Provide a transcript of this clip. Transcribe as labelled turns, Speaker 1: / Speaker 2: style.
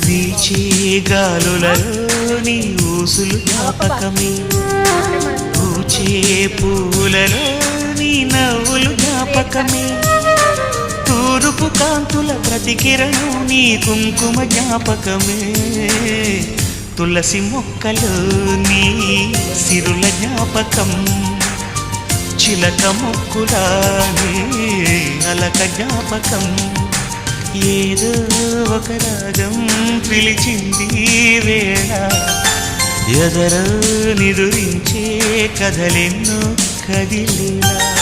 Speaker 1: వీచే గాలులలో నీ ఊసులు జ్ఞాపకమే, పూచే పూలలో నీ నవ్వులు జ్ఞాపకమే, తూరుపు కాంతుల ప్రతికిరణం నీ కుంకుమ జ్ఞాపకమే, తులసి మొక్కలో నీ సిరుల జ్ఞాపకం, చిలక మొక్కులానే అలక జ్ఞాపకం, ఏదో ఒక రాగం పిలిచింది వేళ, ఎదరో నిదురించే కథలెన్నో కదిలేలా.